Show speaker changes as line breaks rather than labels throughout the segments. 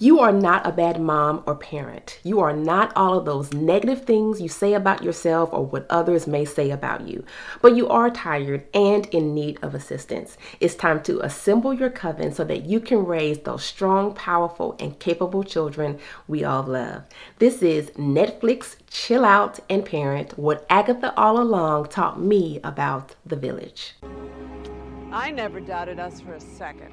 You are not a bad mom or parent. You are not all of those negative things you say about yourself or what others may say about you. But you are tired and in need of assistance. It's time to assemble your coven so that you can raise those strong, powerful, and capable children we all love. This is Netflix, Chill Out, and Parent, what Agatha All Along taught me about the village.
I never doubted us for a second.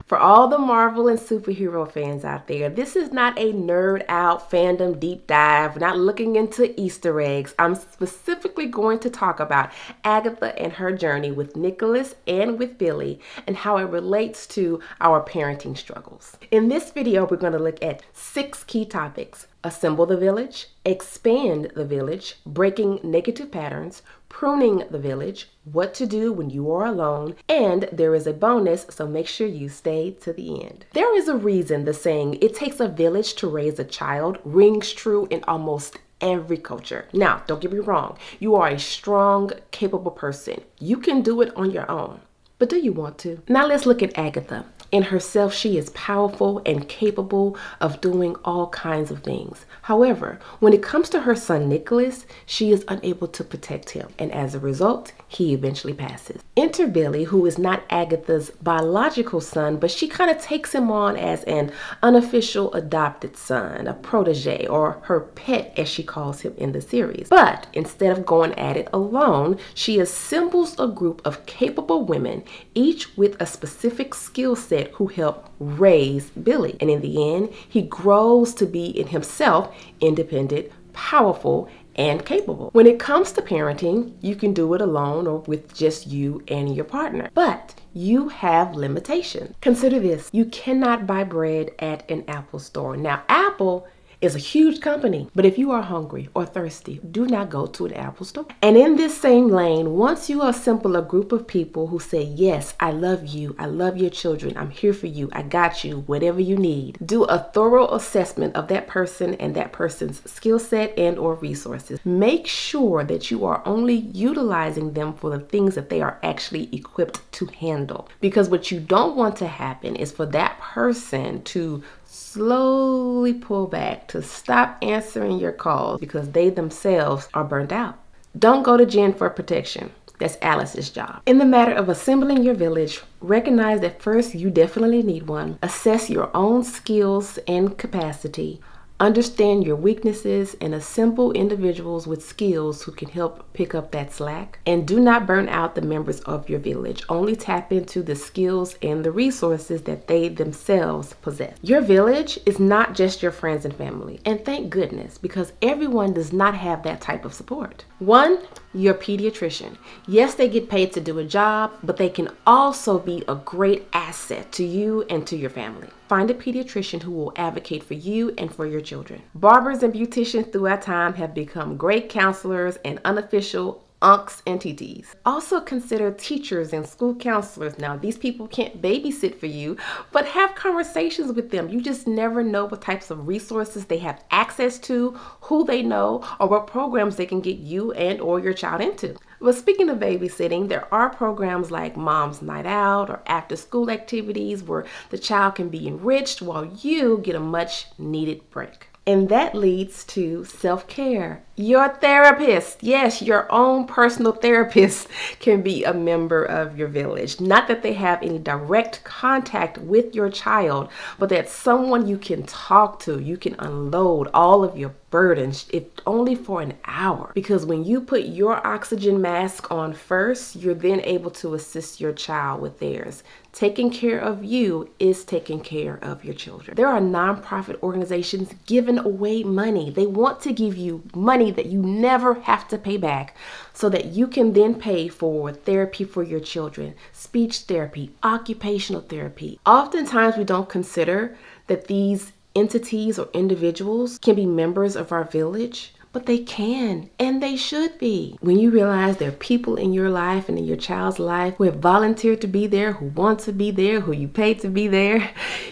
For all the Marvel and superhero fans out there, this is not a nerd out fandom deep dive. We're not looking into Easter eggs. I'm specifically going to talk about Agatha and her journey with Nicholas and with Billy and how it relates to our parenting struggles. In this video, we're going to look at 6 key topics: assemble the village, expand the village, breaking negative patterns, pruning the village, what to do when you are alone, and there is a bonus, so make sure you stay to the end. There is a reason the saying, "It takes a village to raise a child," rings true in almost every culture. Now, don't get me wrong, you are a strong, capable person. You can do it on your own. But do you want to? Now let's look at Agatha. In herself, she is powerful and capable of doing all kinds of things. However, when it comes to her son Nicholas, she is unable to protect him, and as a result, he eventually passes. Enter Billy, who is not Agatha's biological son, but she kind of takes him on as an unofficial adopted son, a protege, or her pet as she calls him in the series. But instead of going at it alone, she assembles a group of capable women, each with a specific skill set, who help raise Billy. And in the end, he grows to be in himself independent, powerful, and capable. When it comes to parenting, you can do it alone or with just you and your partner. But you have limitations. Consider this: you cannot buy bread at an Apple store. Now, Apple is a huge company, but if you are hungry or thirsty, do not go to an Apple store. And in this same lane, once you assemble a group of people who say, "Yes, I love you, I love your children, I'm here for you, I got you, whatever you need," do a thorough assessment of that person and that person's skill set and or resources. Make sure that you are only utilizing them for the things that they are actually equipped to handle. Because what you don't want to happen is for that person to slowly pull back, to stop answering your calls because they themselves are burnt out. Don't go to Jen for protection. That's Alice's job. In the matter of assembling your village, recognize that first you definitely need one. Assess your own skills and capacity. Understand your weaknesses and assemble individuals with skills who can help pick up that slack. And do not burn out the members of your village. Only tap into the skills and the resources that they themselves possess. Your village is not just your friends and family. And thank goodness, because everyone does not have that type of support. 1, your pediatrician. Yes, they get paid to do a job, but they can also be a great asset to you and to your family. Find a pediatrician who will advocate for you and for your children. Barbers and beauticians throughout time have become great counselors and unofficial unks and TTs. Also consider teachers and school counselors. Now, these people can't babysit for you, but have conversations with them. You just never know what types of resources they have access to, who they know, or what programs they can get you and or your child into. But speaking of babysitting, there are programs like Mom's Night Out or after school activities where the child can be enriched while you get a much needed break. And that leads to self-care. Your therapist, yes, your own personal therapist can be a member of your village. Not that they have any direct contact with your child, but that's someone you can talk to. You can unload all of your burdens, if only for an hour. Because when you put your oxygen mask on first, you're then able to assist your child with theirs. Taking care of you is taking care of your children. There are nonprofit organizations giving away money. They want to give you money that you never have to pay back so that you can then pay for therapy for your children, speech therapy, occupational therapy. Oftentimes we don't consider that these entities or individuals can be members of our village, but they can and they should be. When you realize there are people in your life and in your child's life who have volunteered to be there, who want to be there, who you paid to be there,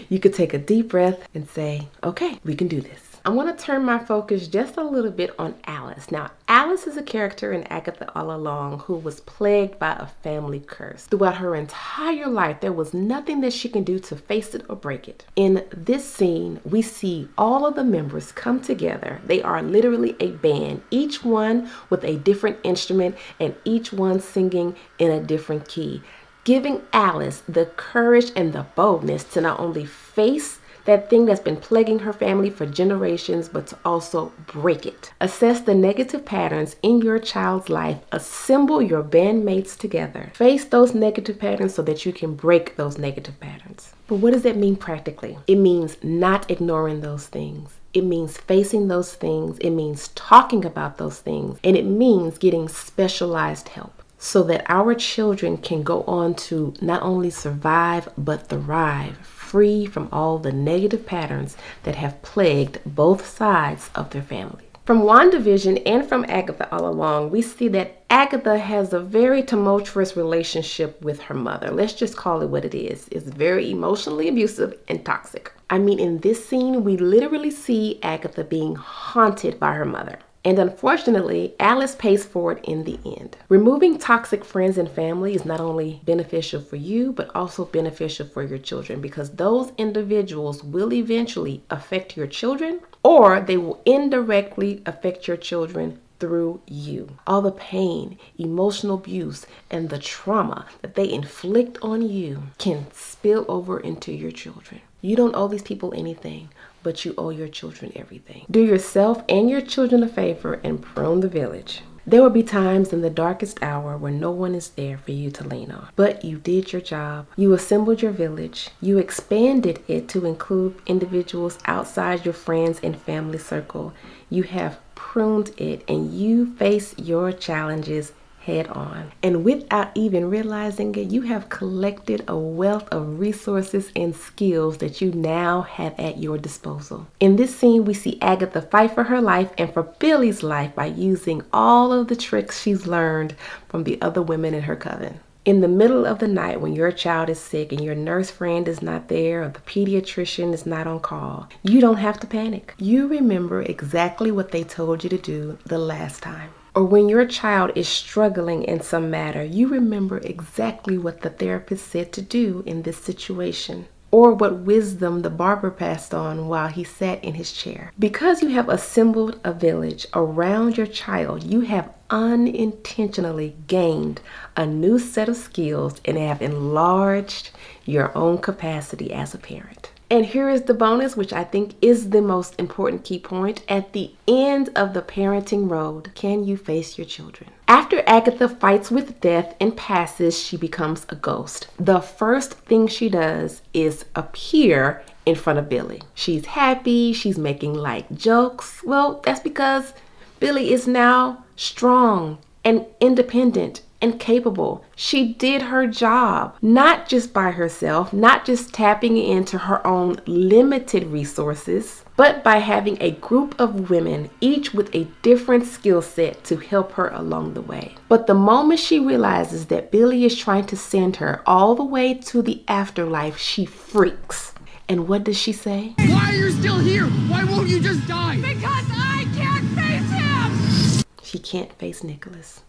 you could take a deep breath and say, okay, we can do this. I want to turn my focus just a little bit on Alice. Now, Alice is a character in Agatha All Along who was plagued by a family curse. Throughout her entire life, there was nothing that she can do to face it or break it. In this scene, we see all of the members come together. They are literally a band, each one with a different instrument and each one singing in a different key, giving Alice the courage and the boldness to not only face that thing that's been plaguing her family for generations, but to also break it. Assess the negative patterns in your child's life. Assemble your bandmates together. Face those negative patterns so that you can break those negative patterns. But what does that mean practically? It means not ignoring those things. It means facing those things. It means talking about those things. And it means getting specialized help, so that our children can go on to not only survive, but thrive, free from all the negative patterns that have plagued both sides of their family. From WandaVision and from Agatha All Along, we see that Agatha has a very tumultuous relationship with her mother. Let's just call it what it is. It's very emotionally abusive and toxic. I mean, in this scene, we literally see Agatha being haunted by her mother. And unfortunately, Alice pays for it in the end. Removing toxic friends and family is not only beneficial for you, but also beneficial for your children, because those individuals will eventually affect your children, or they will indirectly affect your children through you. All the pain, emotional abuse, and the trauma that they inflict on you can spill over into your children. You don't owe these people anything, but you owe your children everything. Do yourself and your children a favor and prune the village. There will be times in the darkest hour where no one is there for you to lean on. But you did your job. You assembled your village. You expanded it to include individuals outside your friends and family circle. You have pruned it, and you face your challenges head on. And without even realizing it, you have collected a wealth of resources and skills that you now have at your disposal. In this scene, we see Agatha fight for her life and for Billy's life by using all of the tricks she's learned from the other women in her coven. In the middle of the night, when your child is sick and your nurse friend is not there or the pediatrician is not on call, you don't have to panic. You remember exactly what they told you to do the last time. Or when your child is struggling in some matter, you remember exactly what the therapist said to do in this situation, or what wisdom the barber passed on while he sat in his chair. Because you have assembled a village around your child, you have unintentionally gained a new set of skills and have enlarged your own capacity as a parent. And here is the bonus, which I think is the most important key point. At the end of the parenting road, can you face your children? After Agatha fights with death and passes, she becomes a ghost. The first thing she does is appear in front of Billy. She's happy, she's making light jokes. Well, that's because Billy is now strong and independent and capable. She did her job, not just by herself, not just tapping into her own limited resources, but by having a group of women, each with a different skill set to help her along the way. But the moment she realizes that Billy is trying to send her all the way to the afterlife, she freaks. And what does she say?
Why are you still here? Why won't you just die?
Because I can't face him!
She can't face Nicholas.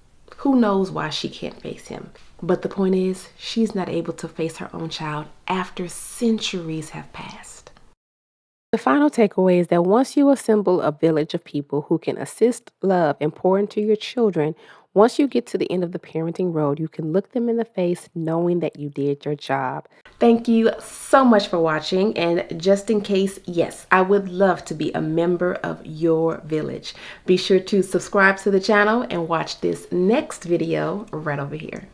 Who knows why she can't face him? But the point is, she's not able to face her own child after centuries have passed. The final takeaway is that once you assemble a village of people who can assist, love, and pour into your children, once you get to the end of the parenting road, you can look them in the face knowing that you did your job. Thank you so much for watching. And just in case, yes, I would love to be a member of your village. Be sure to subscribe to the channel and watch this next video right over here.